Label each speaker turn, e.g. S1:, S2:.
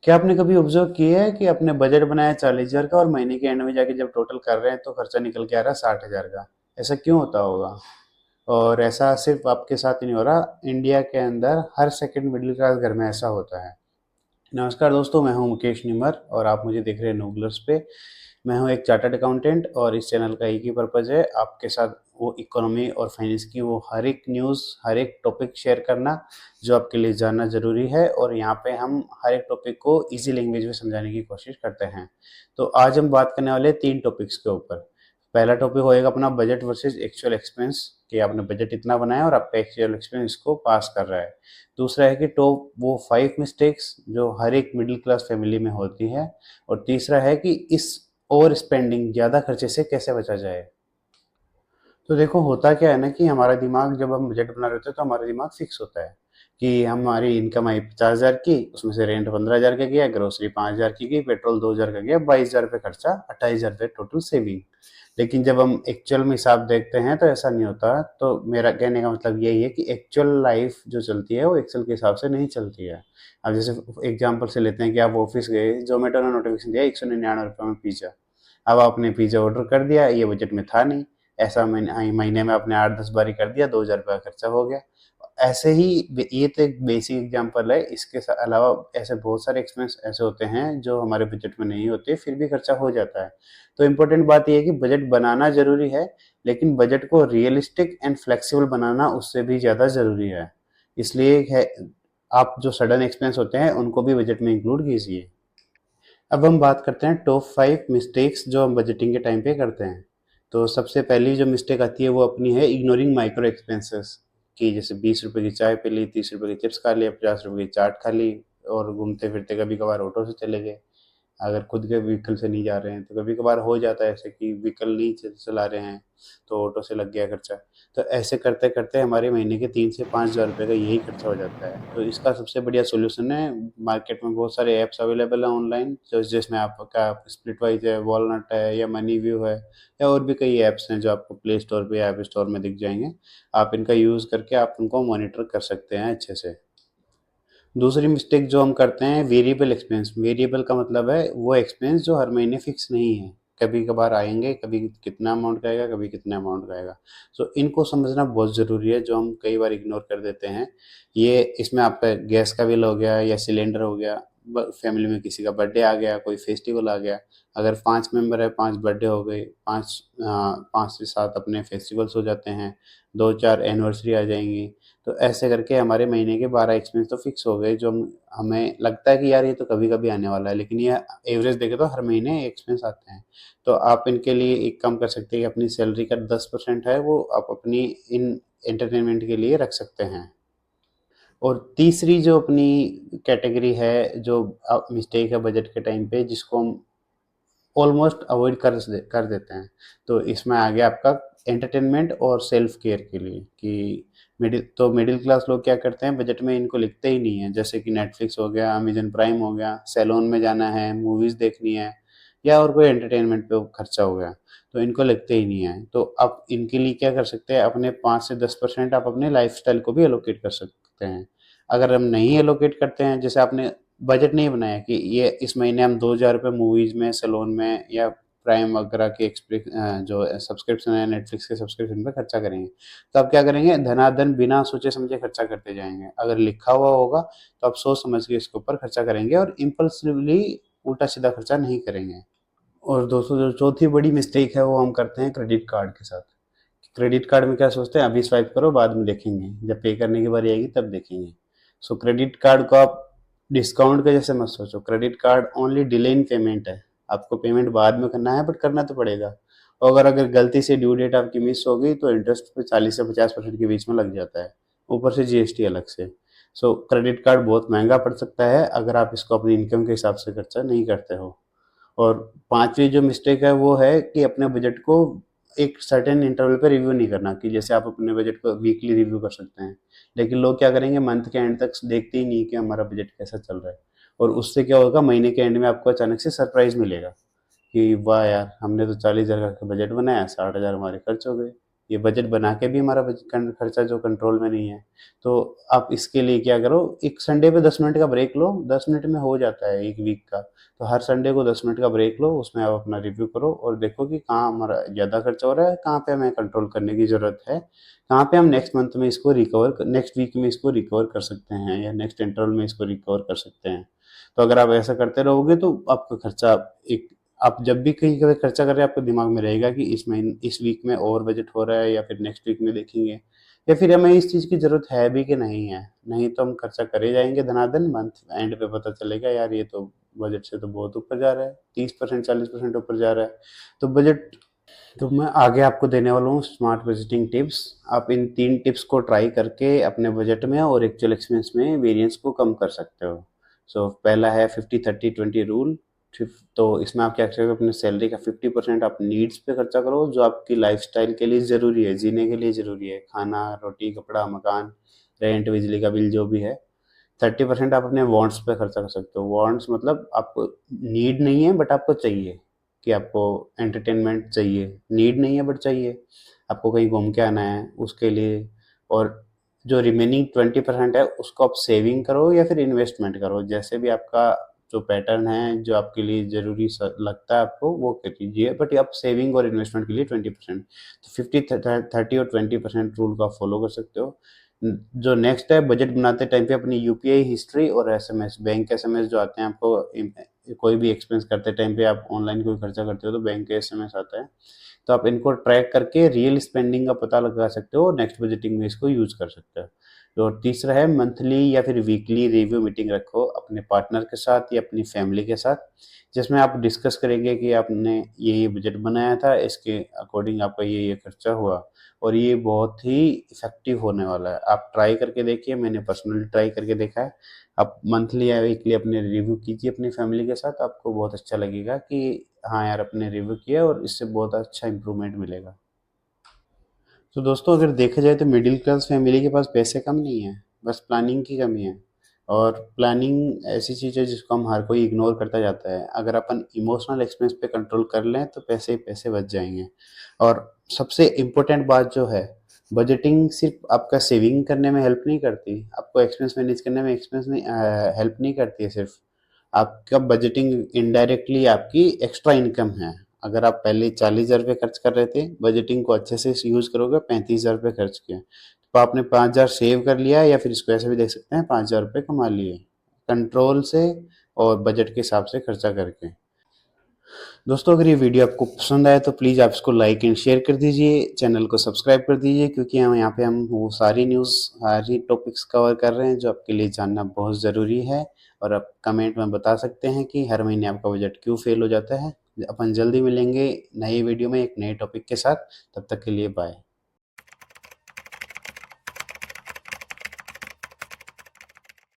S1: क्या आपने कभी ऑब्जर्व किया है कि आपने बजट बनाया 40,000 का और महीने के एंड में जाके जब टोटल कर रहे हैं तो खर्चा निकल के आ रहा है 60,000 का। ऐसा क्यों होता होगा? और ऐसा सिर्फ आपके साथ ही नहीं हो रहा, इंडिया के अंदर हर सेकंड मिडिल क्लास घर में ऐसा होता है। नमस्कार दोस्तों, मैं हूं मुकेश निमर और आप मुझे देख रहे हैं नोबलर्स पे। मैं हूं एक चार्टर्ड अकाउंटेंट और इस चैनल का एक ही पर्पज़ है, आपके साथ वो इकोनॉमी और फाइनेंस की वो हर एक न्यूज़, हर एक टॉपिक शेयर करना जो आपके लिए जानना ज़रूरी है। और यहाँ पे हम हर एक टॉपिक को ईजी लैंग्वेज में समझाने की कोशिश करते हैं। तो आज हम बात करने वाले हैं 3 टॉपिक्स के ऊपर। पहला टॉपिक होएगा अपना बजट वर्सेस एक्चुअल एक्सपेंस, कि आपने बजट इतना बनाया और आपका एक्चुअल एक्सपेंस इसको पास कर रहा है। दूसरा है कि टॉप वो 5 मिस्टेक्स जो हर एक मिडिल क्लास फैमिली में होती है। और तीसरा है कि इस ओवर स्पेंडिंग, ज़्यादा खर्चे से कैसे बचा जाए। तो देखो, होता क्या है ना कि हमारा दिमाग, जब हम बजट बना रहे होते हैं तो हमारा दिमाग फिक्स होता है कि हमारी इनकम आई 50,000 की, उसमें से रेंट 15,000 का गया, ग्रोसरी 5,000 की गई, पेट्रोल 2,000 का गया, 22,000 रुपये खर्चा, 28,000 रुपये टोटल सेविंग। लेकिन जब हम एक्चुअल में हिसाब देखते हैं तो ऐसा नहीं होता। तो मेरा कहने का मतलब यही है कि एक्चुअल लाइफ जो चलती है वो एक्चुअल के हिसाब से नहीं चलती है। अब जैसे एग्जांपल से लेते हैं कि आप ऑफिस गए, जोमेटो ने नोटिफिकेशन दिया 199 रुपये में पिज़्ज़ा। अब आपने पिज़्ज़ा ऑर्डर कर दिया, ये बजट में था नहीं। ऐसा महीने में आपने 8-10 बारी कर दिया, 2,000 रुपये का खर्चा हो गया। ऐसे ही ये तो एक बेसिक एग्जांपल है। इसके अलावा ऐसे बहुत सारे एक्सपेंस ऐसे होते हैं जो हमारे बजट में नहीं होते, फिर भी खर्चा हो जाता है। तो इम्पोर्टेंट बात ये है कि बजट बनाना ज़रूरी है, लेकिन बजट को रियलिस्टिक एंड फ्लेक्सिबल बनाना उससे भी ज़्यादा ज़रूरी है। इसलिए है, आप जो सडन एक्सपेंस होते हैं उनको भी बजट में इंक्लूड कीजिए। अब हम बात करते हैं टॉप 5 मिस्टेक्स जो हम बजटिंग के टाइम पे करते हैं। तो सबसे पहली जो मिस्टेक आती है वो अपनी है इग्नोरिंग माइक्रो एक्सपेंसेस, कि जैसे 20 रुपए की चाय पी ली, 30 रुपए की चिप्स खा लिया, 50 रुपए की चाट खा ली, और घूमते फिरते कभी कभार ऑटो से चले गए। अगर खुद के व्हीकल से नहीं जा रहे हैं तो कभी कभार हो जाता है ऐसे कि व्हीकल नहीं चला रहे हैं तो ऑटो से लग गया खर्चा। तो ऐसे करते करते हमारे महीने के 3 से 5 हज़ार रुपये का यही खर्चा हो जाता है। तो इसका सबसे बढ़िया सोल्यूशन है, मार्केट में बहुत सारे ऐप्स अवेलेबल हैं ऑनलाइन, जो जिसमें आपका स्प्लिटवाइज है, वॉलनट है, या मनी व्यू है, या और भी कई ऐप्स हैं जो आपको प्ले स्टोर पे, ऐप स्टोर में दिख जाएंगे। आप इनका यूज़ करके आप उनको मॉनिटर कर सकते हैं अच्छे से। दूसरी मिस्टेक जो हम करते हैं, वेरिएबल एक्सपेंस। वेरिएबल का मतलब है वो एक्सपेंस जो हर महीने फिक्स नहीं है, कभी कभार आएंगे, कभी कितना अमाउंट का आएगा, कभी कितना अमाउंट का आएगा। सो इनको समझना बहुत ज़रूरी है, जो हम कई बार इग्नोर कर देते हैं। ये इसमें आपका गैस का बिल हो गया या सिलेंडर हो गया, फैमिली में किसी का बर्थडे आ गया, कोई फेस्टिवल आ गया। अगर 5 मेंबर है, 5 बर्थडे हो गए, 5 से 7 अपने फेस्टिवल्स हो जाते हैं, 2-4 एनिवर्सरी आ जाएंगी। तो ऐसे करके हमारे महीने के 12 एक्सपेंस तो फिक्स हो गए, जो हमें लगता है कि यार ये तो कभी कभी आने वाला है, लेकिन ये एवरेज देखे तो हर महीने एक्सपेंस आते हैं। तो आप इनके लिए एक काम कर सकते हैं कि अपनी सैलरी का 10% है वो आप अपनी इन एंटरटेनमेंट के लिए रख सकते हैं। और तीसरी जो अपनी कैटेगरी है, जो मिस्टेक है बजट के टाइम पे, जिसको हम ऑलमोस्ट अवॉइड कर देते हैं, तो इसमें आ गया आपका एंटरटेनमेंट और सेल्फ केयर के लिए। कि मिडिल क्लास लोग क्या करते हैं, बजट में इनको लिखते ही नहीं है, जैसे कि नेटफ्लिक्स हो गया, अमेजन प्राइम हो गया, सैलून में जाना है, मूवीज़ देखनी है, या और कोई एंटरटेनमेंट पे खर्चा हो गया, तो इनको लिखते ही नहीं है। तो आप इनके लिए क्या कर सकते हैं, अपने 5 से 10% आप अपने लाइफस्टाइल को भी एलोकेट कर सकते हैं। अगर हम नहीं एलोकेट करते हैं, जैसे आपने बजट नहीं बनाया कि ये इस महीने हम 2,000 रुपये मूवीज़ में, सैलून में, या प्राइम वगैरह के जो सब्सक्रिप्शन है, नेटफ्लिक्स के सब्सक्रिप्शन पे खर्चा करेंगे, तो आप क्या करेंगे, धनाधन बिना सोचे समझे खर्चा करते जाएंगे। अगर लिखा हुआ होगा तो आप सोच समझ के इसके ऊपर खर्चा करेंगे और इम्पल्सिवली उल्टा सीधा खर्चा नहीं करेंगे। और दोस्तों, जो चौथी बड़ी मिस्टेक है वो हम करते हैं क्रेडिट कार्ड के साथ। क्रेडिट कार्ड में क्या सोचते हैं, अभी स्वाइप करो बाद में देखेंगे, जब पे करने की बारी आएगी तब देखेंगे। सो क्रेडिट कार्ड को आप डिस्काउंट के जैसे मत सोचो। Credit card only delay in payment है, आपको पेमेंट बाद में करना है, बट करना तो पड़ेगा। और अगर गलती से ड्यू डेट आपकी मिस हो गई तो इंटरेस्ट पे 40 से 50% के बीच में लग जाता है, ऊपर से जीएसटी अलग से। सो क्रेडिट कार्ड बहुत महंगा पड़ सकता है अगर आप इसको अपनी इनकम के हिसाब से खर्चा नहीं करते हो। और पांचवी जो मिस्टेक है वो है कि अपने बजट को एक सर्टेन इंटरवल पे रिव्यू नहीं करना, कि जैसे आप अपने बजट को वीकली रिव्यू कर सकते हैं, लेकिन लोग क्या करेंगे, मंथ के एंड तक देखते ही नहीं कि हमारा बजट कैसा चल रहा है। और उससे क्या होगा, महीने के एंड में आपको अचानक से सरप्राइज मिलेगा कि वाह यार, हमने तो 40,000 का बजट बनाया, 60,000 हमारे खर्च हो गए। ये बजट बना के भी हमारा खर्चा जो कंट्रोल में नहीं है। तो आप इसके लिए क्या करो, एक संडे पे 10 मिनट का ब्रेक लो, 10 मिनट में हो जाता है एक वीक का। तो हर संडे को 10 मिनट का ब्रेक लो, उसमें आप अपना रिव्यू करो और देखो कि कहाँ हमारा ज़्यादा खर्चा हो रहा है, कहाँ पे हमें कंट्रोल करने की ज़रूरत है, कहाँ पे हम नेक्स्ट मंथ में इसको नेक्स्ट वीक में इसको रिकवर कर सकते हैं या नेक्स्ट इंटरवल में इसको रिकवर कर सकते हैं। तो अगर आप ऐसा करते रहोगे तो आपका खर्चा एक आप जब भी कहीं का खर्चा कर रहे हैं आपके दिमाग में रहेगा कि इस वीक में ओवर बजट हो रहा है या फिर नेक्स्ट वीक में देखेंगे, या फिर हमें इस चीज़ की ज़रूरत है भी कि नहीं है। नहीं तो हम खर्चा करे जाएंगे धनाधन, मंथ एंड पे पता चलेगा यार ये तो बजट से तो बहुत ऊपर जा रहा है, 30% 40% ऊपर जा रहा है। तो बजट तो मैं आगे आपको देने वाला हूँ स्मार्ट बजटिंग टिप्स। आप इन 3 टिप्स को ट्राई करके अपने बजट में और एक्चुअल एक्सपेंस में वेरिएंस को कम कर सकते हो। पहला है 50-30-20 रूल। तो इसमें आप क्या करोगे, अपने सैलरी का 50% आप नीड्स पे खर्चा करो, जो आपकी लाइफस्टाइल के लिए ज़रूरी है, जीने के लिए ज़रूरी है, खाना, रोटी, कपड़ा, मकान, रेंट, बिजली का बिल जो भी है। 30% आप अपने वांट्स पे खर्चा कर सकते हो। वांट्स मतलब आपको नीड नहीं है बट आपको चाहिए, कि आपको एंटरटेनमेंट चाहिए, नीड नहीं है बट चाहिए, आपको कहीं घूम के आना है उसके लिए। और जो रिमेनिंग 20% है उसको आप सेविंग करो या फिर इन्वेस्टमेंट करो, जैसे भी आपका जो पैटर्न है, जो आपके लिए ज़रूरी लगता है आपको वो कर लीजिए, बट आप सेविंग और इन्वेस्टमेंट के लिए 20%, तो 50-30 और 20% रूल को आप फॉलो कर सकते हो। जो नेक्स्ट है, बजट बनाते टाइम पे अपनी यूपीआई हिस्ट्री और एसएमएस, बैंक एसएमएस जो आते हैं आपको, कोई भी एक्सपेंस करते टाइम पे आप ऑनलाइन कोई खर्चा करते हो तो बैंक के एसएमएस आता है, तो आप इनको ट्रैक करके रियल स्पेंडिंग का पता लगा सकते हो और नेक्स्ट बजटिंग में इसको यूज कर सकते हो। तो तीसरा है, मंथली या फिर वीकली रिव्यू मीटिंग रखो अपने पार्टनर के साथ या अपनी फैमिली के साथ, जिसमें आप डिस्कस करेंगे कि आपने ये बजट बनाया था, इसके अकॉर्डिंग आपका ये खर्चा हुआ, और ये बहुत ही इफेक्टिव होने वाला है। आप ट्राई करके देखिए, मैंने पर्सनली ट्राई करके देखा है। आप मंथली या वीकली अपने रिव्यू कीजिए अपनी फैमिली के साथ, आपको बहुत अच्छा लगेगा कि हाँ यार अपने रिव्यू किया और इससे बहुत अच्छा इंप्रूवमेंट मिलेगा। तो दोस्तों अगर देखा जाए तो मिडिल क्लास फैमिली के पास पैसे कम नहीं है, बस प्लानिंग की कमी है। और प्लानिंग ऐसी चीज़ है जिसको हम हर कोई इग्नोर करता जाता है। अगर अपन इमोशनल एक्सपेंस पे कंट्रोल कर लें तो पैसे ही पैसे बच जाएंगे। और सबसे इम्पोर्टेंट बात जो है, बजटिंग सिर्फ आपका सेविंग करने में हेल्प नहीं करती, आपको एक्सपेंस मैनेज करने में एक्सपेंस नहीं हेल्प नहीं करती है सिर्फ। आपका बजटिंग इनडायरेक्टली आपकी एक्स्ट्रा इनकम है। अगर आप पहले 40,000 रुपये खर्च कर रहे थे, बजटिंग को अच्छे से यूज करोगे, 35,000 रुपये खर्च किए तो आपने 5,000 सेव कर लिया, या फिर इसको ऐसे भी देख सकते हैं 5,000 रुपये कमा लिए कंट्रोल से और बजट के हिसाब से खर्चा करके। दोस्तों अगर ये वीडियो आपको पसंद आए तो प्लीज़ आप इसको लाइक एंड शेयर कर दीजिए, चैनल को सब्सक्राइब कर दीजिए, क्योंकि हम यहाँ पे हम वो सारी न्यूज़, सारी टॉपिक्स कवर कर रहे हैं जो आपके लिए जानना बहुत ज़रूरी है। और आप कमेंट में बता सकते हैं कि हर महीने आपका बजट क्यों फेल हो जाता है। अपन जल्दी मिलेंगे नई वीडियो में एक नए टॉपिक के साथ, तब तक के लिए बाय।